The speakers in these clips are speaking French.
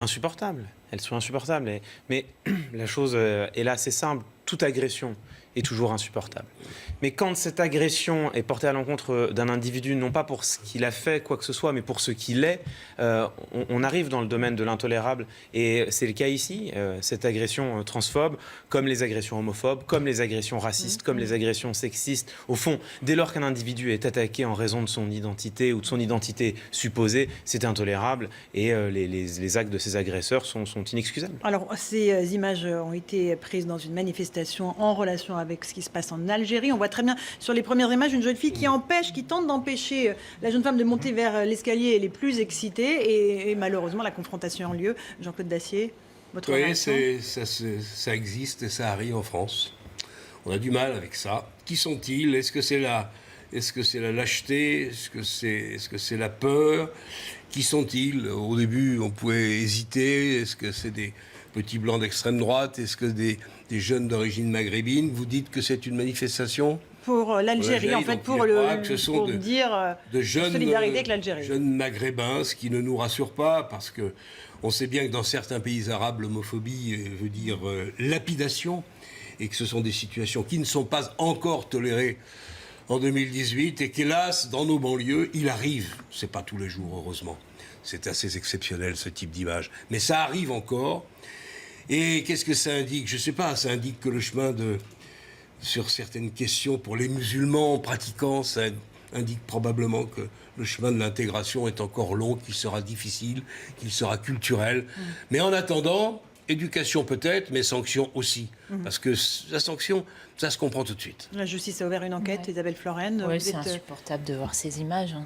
insupportables. Elles sont insupportables. Mais la chose est là, c'est simple. Toute agression est toujours insupportable. Mais quand cette agression est portée à l'encontre d'un individu, non pas pour ce qu'il a fait, quoi que ce soit, mais pour ce qu'il est, on arrive dans le domaine de l'intolérable. Et c'est le cas ici, cette agression transphobe, comme les agressions homophobes, comme les agressions racistes, comme les agressions sexistes. Au fond, dès lors qu'un individu est attaqué en raison de son identité ou de son identité supposée, c'est intolérable. Et les actes de ces agresseurs sont inexcusables. Alors, ces images ont été prises dans une manifestation en relation avec ce qui se passe en Algérie. On voit très bien sur les premières images une jeune fille qui tente d'empêcher la jeune femme de monter vers l'escalier les plus excitée. Et malheureusement, la confrontation a lieu. Jean-Claude Dacier, votre réaction ? Ça existe et ça arrive en France. On a du mal avec ça. Qui sont-ils ? Est-ce que c'est la lâcheté ? Est-ce que c'est la peur ? Qui sont-ils ? Au début, on pouvait hésiter. Est-ce que c'est des petits blancs d'extrême droite ? Est-ce que des jeunes d'origine maghrébine ? Vous dites que c'est une manifestation pour l'Algérie, en fait, pour dire de jeunes, solidarité avec l'Algérie. Jeunes maghrébins, ce qui ne nous rassure pas, parce que on sait bien que dans certains pays arabes, l'homophobie veut dire lapidation, et que ce sont des situations qui ne sont pas encore tolérées en 2018, et qu'hélas, dans nos banlieues, il arrive, c'est pas tous les jours, heureusement, c'est assez exceptionnel ce type d'image, mais ça arrive encore. Et qu'est-ce que ça indique ? Je sais pas, ça indique que le chemin sur certaines questions pour les musulmans pratiquants, ça indique probablement que le chemin de l'intégration est encore long, qu'il sera difficile, qu'il sera culturel. Mais en attendant, éducation peut-être, mais sanction aussi. Parce que la sanction, ça se comprend tout de suite. La justice a ouvert une enquête, Isabelle Floren. Oui, c'est insupportable de voir ces images.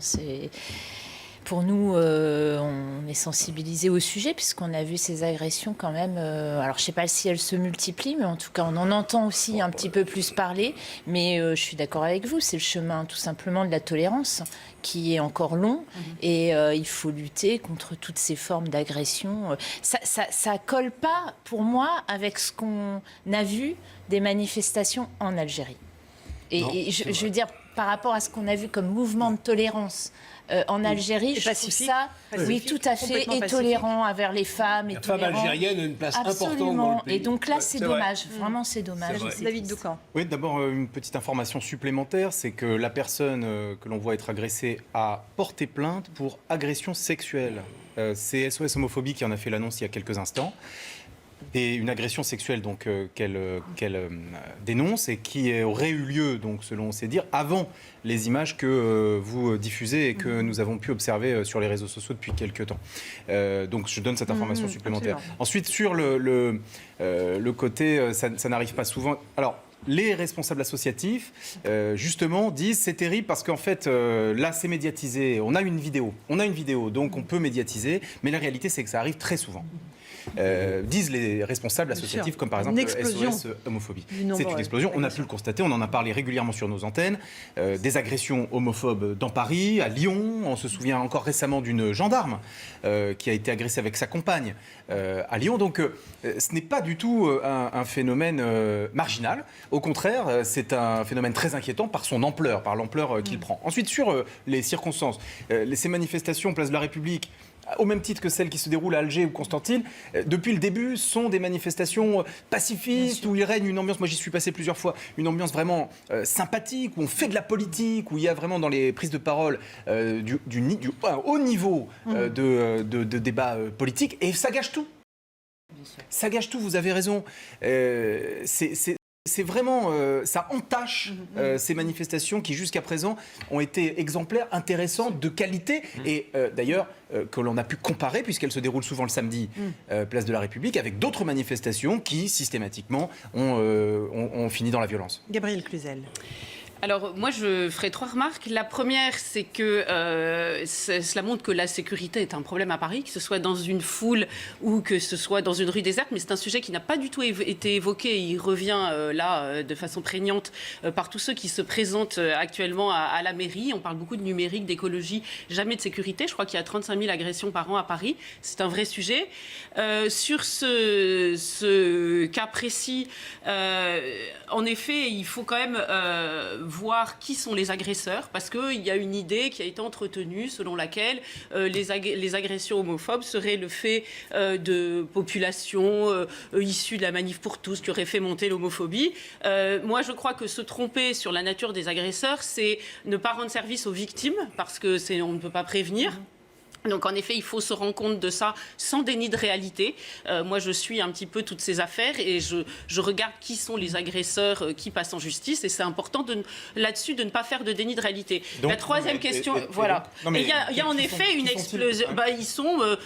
Pour nous, on est sensibilisés au sujet puisqu'on a vu ces agressions quand même. Alors, je ne sais pas si elles se multiplient, mais en tout cas, on en entend aussi un petit peu plus parler. Mais je suis d'accord avec vous, c'est le chemin tout simplement de la tolérance qui est encore long. Et il faut lutter contre toutes ces formes d'agression. Ça colle pas, pour moi, avec ce qu'on a vu des manifestations en Algérie. Et je veux dire, par rapport à ce qu'on a vu comme mouvement de tolérance en Algérie, je trouve ça, oui, tout à fait, et tolérant envers les femmes. La femme algérienne a une place importante dans le pays. Et donc là, c'est dommage, vraiment c'est dommage. David Doucan. Oui, d'abord, une petite information supplémentaire, c'est que la personne que l'on voit être agressée a porté plainte pour agression sexuelle. C'est SOS Homophobie qui en a fait l'annonce il y a quelques instants. Et une agression sexuelle donc qu'elle dénonce et qui aurait eu lieu, donc selon ses dires, avant les images que vous diffusez et que nous avons pu observer sur les réseaux sociaux depuis quelques temps. Donc je donne cette information supplémentaire. Absolument. Ensuite, sur le côté, ça n'arrive pas souvent. Alors, les responsables associatifs, justement, disent c'est terrible parce qu'en fait, là, c'est médiatisé. On a une vidéo, donc on peut médiatiser. Mais la réalité, c'est que ça arrive très souvent. Disent les responsables associatifs, comme par exemple SOS Homophobie. C'est une explosion, on a pu le constater, on en a parlé régulièrement sur nos antennes. Des agressions homophobes dans Paris, à Lyon, on se souvient encore récemment d'une gendarme qui a été agressée avec sa compagne à Lyon. Donc ce n'est pas du tout un phénomène marginal, au contraire, c'est un phénomène très inquiétant par son ampleur, par l'ampleur qu'il prend. Ensuite, sur les circonstances, ces manifestations Place de la République, au même titre que celles qui se déroulent à Alger ou Constantine, depuis le début, sont des manifestations pacifistes, où il règne une ambiance, moi j'y suis passé plusieurs fois, une ambiance vraiment sympathique, où on fait de la politique, où il y a vraiment dans les prises de parole du haut niveau de débat politique, et ça gâche tout. Ça gâche tout, vous avez raison. C'est vraiment, ça entache ces manifestations qui jusqu'à présent ont été exemplaires, intéressantes, de qualité et d'ailleurs que l'on a pu comparer puisqu'elles se déroulent souvent le samedi, place de la République, avec d'autres manifestations qui systématiquement ont fini dans la violence. Gabrielle Cluzel. Alors, moi, je ferai 3 remarques. La première, c'est que cela montre que la sécurité est un problème à Paris, que ce soit dans une foule ou que ce soit dans une rue déserte. Mais c'est un sujet qui n'a pas du tout été évoqué. Il revient là de façon prégnante par tous ceux qui se présentent actuellement à la mairie. On parle beaucoup de numérique, d'écologie, jamais de sécurité. Je crois qu'il y a 35 000 agressions par an à Paris. C'est un vrai sujet. Sur ce cas précis, en effet, il faut quand même voir qui sont les agresseurs, parce qu'il y a une idée qui a été entretenue selon laquelle les agressions homophobes seraient le fait de populations issues de la Manif pour tous qui auraient fait monter l'homophobie. Moi, je crois que se tromper sur la nature des agresseurs, c'est ne pas rendre service aux victimes, parce que on ne peut pas prévenir. Donc en effet, il faut se rendre compte de ça sans déni de réalité. Moi, je suis un petit peu toutes ces affaires et je regarde qui sont les agresseurs qui passent en justice et c'est important là-dessus de ne pas faire de déni de réalité. Donc, la troisième question, voilà. Non, mais il y a en effet une explosion. Ils sont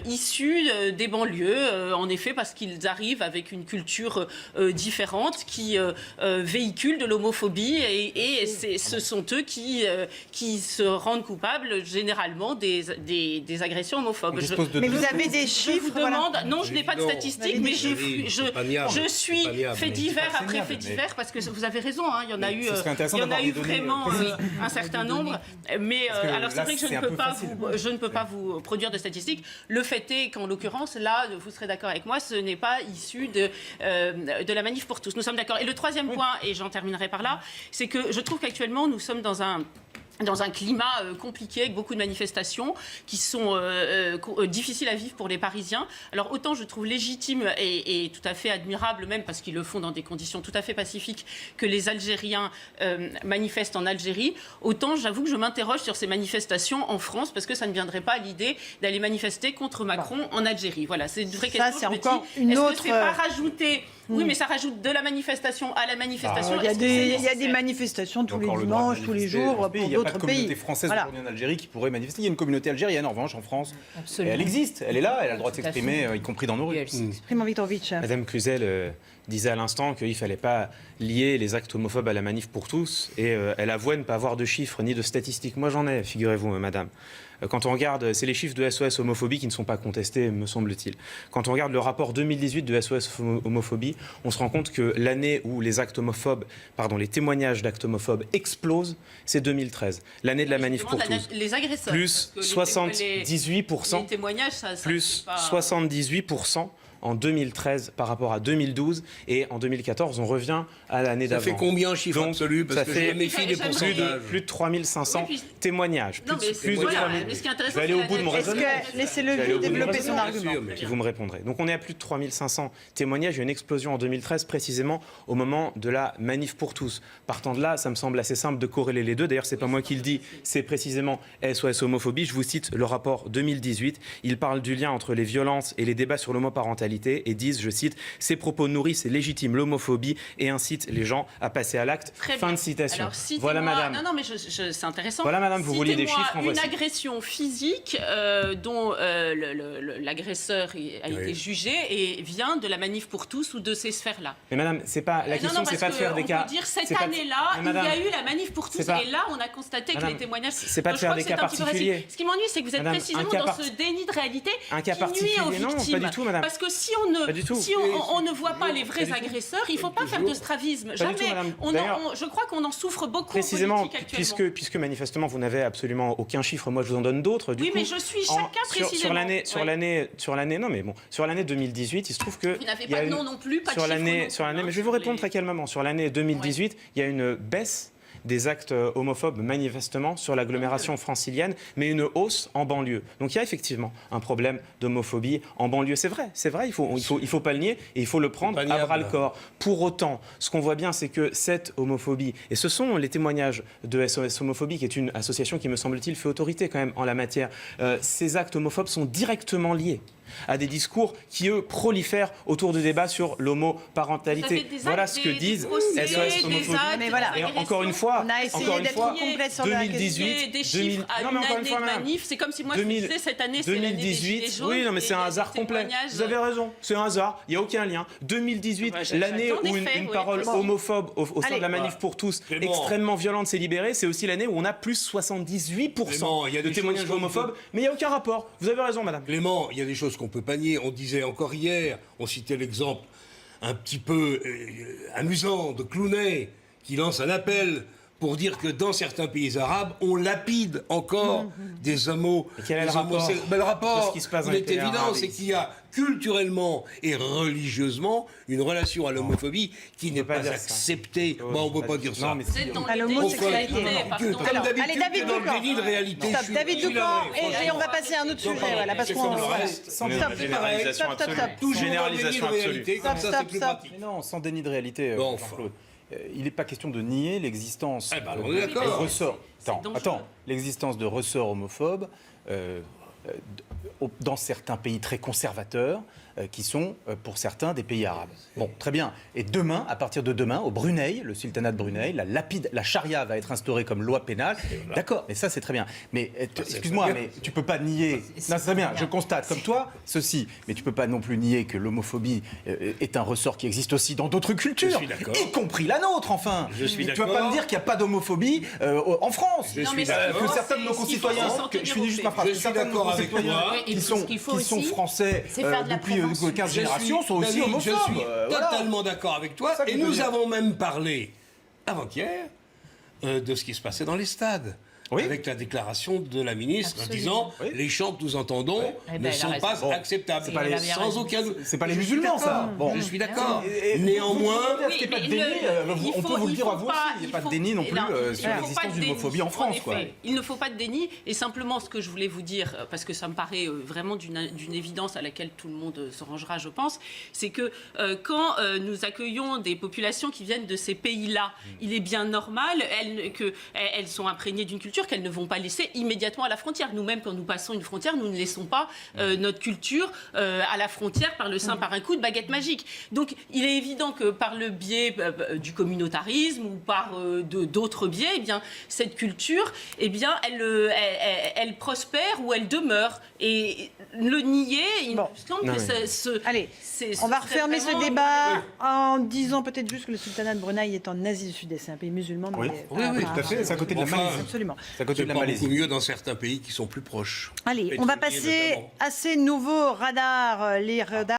issus des banlieues, en effet, parce qu'ils arrivent avec une culture différente qui véhicule de l'homophobie et ce sont eux qui se rendent coupables généralement des agressions homophobes. Mais vous avez des chiffres? Je vous demande, non, je n'ai pas de statistiques, mais je suis fait divers après fait divers, parce que vous avez raison, hein, il y en a eu vraiment un certain nombre. Mais alors c'est vrai que je ne peux pas vous produire de statistiques. Le fait est qu'en l'occurrence, là, vous serez d'accord avec moi, ce n'est pas issu de la Manif pour tous. Nous sommes d'accord. Et le troisième point, et j'en terminerai par là, c'est que je trouve qu'actuellement, nous sommes dans un climat compliqué, avec beaucoup de manifestations qui sont difficiles à vivre pour les Parisiens. Alors autant je trouve légitime et tout à fait admirable, même parce qu'ils le font dans des conditions tout à fait pacifiques, que les Algériens manifestent en Algérie, autant j'avoue que je m'interroge sur ces manifestations en France, parce que ça ne viendrait pas à l'idée d'aller manifester contre Macron en Algérie. Voilà, c'est une vraie question. Ça, c'est encore une autre... Est-ce que c'est pas rajouter... Oui, mais ça rajoute de la manifestation à la manifestation. Il y a des manifestations tous les dimanches, tous les jours, pour d'autres pays. Il n'y a pas de communauté française aujourd'hui en Algérie qui pourrait manifester. Il y a une communauté algérienne, en revanche, en France. Absolument. Et elle existe, elle est là, elle a le droit de s'exprimer, y compris dans nos rues. Primo Viktorovitch. Madame Cluzel disait à l'instant qu'il ne fallait pas lier les actes homophobes à la Manif pour tous, et elle avouait ne pas avoir de chiffres ni de statistiques. Moi j'en ai, figurez-vous, madame. Quand on regarde, c'est les chiffres de SOS Homophobie qui ne sont pas contestés, me semble-t-il. Quand on regarde le rapport 2018 de SOS Homophobie, on se rend compte que l'année où les témoignages d'actes homophobes explosent, c'est 2013. L'année de la Manif pour tous. Les agresseurs. Plus 78%. Les témoignages, plus 78% en 2013 par rapport à 2012, et en 2014 on revient à l'année d'avant. Ça fait combien en chiffre absolu? Parce que je méfie des pourcentages. Plus de 3500 témoignages. Non, mais plus de 3000. Mais ce qui est intéressant, Je vais aller au bout de mon raisonnement. Laissez-le développer son argument. Puis vous me répondrez. Donc on est à plus de 3500 témoignages. Il y a eu une explosion en 2013, précisément au moment de la Manif pour tous. Partant de là, ça me semble assez simple de corréler les deux. D'ailleurs, c'est pas moi qui le dis, c'est précisément SOS Homophobie. Je vous cite le rapport 2018. Il parle du lien entre les violences et les débats sur l'homoparentalité et disent, je cite, ces propos nourrissent et légitiment l'homophobie et incitent les gens à passer à l'acte. Fin de citation. Alors, voilà, madame. Non, mais c'est intéressant. Voilà, madame, vous vouliez des chiffres, en une voici. agression physique dont l'agresseur a été jugé et vient de la Manif pour tous ou de ces sphères-là. Mais madame, c'est pas la question, c'est pas de faire des cas. On peut dire cette année-là, il y a eu la Manif pour tous, et là, on a constaté que les témoignages. C'est pas de faire des cas particuliers. Ce qui m'ennuie, c'est que vous êtes précisément dans ce déni de réalité qui nuit aux victimes. Non, pas du tout, madame. Parce que si on ne voit pas les vrais agresseurs, il ne faut pas faire de stravisme. Jamais. Je crois qu'on en souffre beaucoup précisément, en politique actuellement. puisque manifestement vous n'avez absolument aucun chiffre, moi je vous en donne d'autres. Oui, mais je suis chacun précisément. Sur l'année 2018, il se trouve que vous n'avez pas de nom non plus, pas de chiffre non plus, mais je vais vous répondre très calmement. Sur l'année 2018, il y a une baisse des actes homophobes manifestement sur l'agglomération francilienne, mais une hausse en banlieue. Donc il y a effectivement un problème d'homophobie en banlieue. C'est vrai, il faut pas le nier et il faut le prendre à bras-le-corps. Pour autant, ce qu'on voit bien, c'est que cette homophobie, et ce sont les témoignages de SOS Homophobie, qui est une association qui, me semble-t-il, fait autorité quand même en la matière, ces actes homophobes sont directement liés à des discours qui, eux, prolifèrent autour du débat sur l'homoparentalité. Voilà ce que disent SOS Homophobie. Mais voilà. Et encore une fois, on a essayé d'être complète sur la question. 2018, des chiffres à une année de manif, c'est comme si moi je disais cette année c'est l'année des Gilets jaunes. Oui, non, mais c'est un hasard complet. Vous avez raison, c'est un hasard, il n'y a aucun lien. 2018, l'année où une parole homophobe au sein de la Manif pour tous, extrêmement violente, s'est libérée, c'est aussi l'année où on a plus 78% de témoignages homophobes, mais il n'y a aucun rapport. Vous avez raison, madame. Clément, il y a des choses qu'on peut pas nier. On disait encore hier, on citait l'exemple un petit peu amusant de Clooney qui lance un appel pour dire que dans certains pays arabes, on lapide encore des homos. Et quel est le rapport Ben, le rapport, de ce qui se passe dans il les est pays évident, arabes c'est qu'il y a culturellement et religieusement une relation à l'homophobie qui n'est pas pas dire ça. acceptée. Oh, Bon, on je ne peux peut pas pas dire dire ça. ça. Non, mais Vous êtes dans À le l'homosexualité. l'homosexualité, pardon. Comme Alors, d'habitude, allez, David dans le Doucan. déni de réalité. Stop, je suis- David je suis Doucan, navré, et franchement. on va passer à un autre Non, sujet, pardon, voilà, parce c'est qu'on... comme le voilà. reste. Sans Stop, généralisation stop, stop, absolue. stop. Toujours dans le Généralisation déni de absolue. réalité, comme Stop, ça, c'est plus stop. pratique. Mais non, sans déni de réalité, Bon, Jean-Claude. Il n'est pas question de nier l'existence Eh ben, on de est d'accord. de ressorts. C'est dangereux. Attends, l'existence de ressorts homophobes dans certains pays très conservateurs qui sont, pour certains, des pays arabes. Bon, très bien. Et demain, à partir de demain, au Brunei, le sultanat de Brunei, la charia va être instaurée comme loi pénale. D'accord, mais ça, c'est très bien. Mais excuse-moi, mais tu peux pas nier... Non, c'est très bien, je constate, comme toi, ceci. Mais tu peux pas non plus nier que l'homophobie est un ressort qui existe aussi dans d'autres cultures, Je suis d'accord. y compris la nôtre, enfin. Je suis Tu vas pas d'accord. me dire qu'il n'y a pas d'homophobie en France. Je Non, suis mais d'accord. Que certains de nos c'est ce qu'il faut concitoyens, s'en tenir je finis aux juste ma faits. phrase, Je que suis certains de nos d'accord avec concitoyens toi. Et qui puis, sont, ce qu'il faut qui sont aussi, français c'est faire de la depuis prévention. 15 Je suis- générations sont aussi David, homophobes. Je suis Voilà. totalement d'accord avec toi. C'est ça que Et je veux nous dire. avons même parlé, avant-hier, de ce qui se passait dans les stades. Oui. Avec la déclaration de la ministre Absolument. disant Oui. les chants que nous entendons Eh ben, ne elle a sont raison. pas Bon. acceptables. C'est pas les- Sans aucun doute. C'est pas les Je suis musulmans, d'accord. ça. Bon. Je suis d'accord. Et- Néanmoins, Est-ce qu'il n'y a pas de déni On peut vous le dire à vous aussi, il n'y a pas de déni non plus sur l'existence d'une homophobie en France. Quoi. Il ne faut pas de déni. Et simplement, ce que je voulais vous dire, parce que ça me paraît vraiment d'une évidence à laquelle tout le monde se rangera, je pense, c'est que quand nous accueillons des populations qui viennent de ces pays-là, il est bien normal qu'elles sont imprégnées d'une culture qu'elles ne vont pas laisser immédiatement à la frontière. Nous-mêmes, quand nous passons une frontière, nous ne laissons pas notre culture à la frontière par un coup de baguette magique. Donc, il est évident que par le biais du communautarisme ou par d'autres biais, eh bien, cette culture, eh bien, elle prospère ou elle demeure. Et le nier, il me semble Non, que Allez, on va refermer ce débat en disant peut-être juste que le sultanat de Brunei est en Asie du Sud-Est. C'est un pays musulman. Oui, mais oui, pas- tout à fait. C'est à côté de la Enfin, Malaisie. Absolument. C'est à côté c'est de la pas Malaisie. beaucoup mieux dans certains pays qui sont plus proches. Allez, on va Pétroliers passer notamment. à ces nouveaux radars, les radars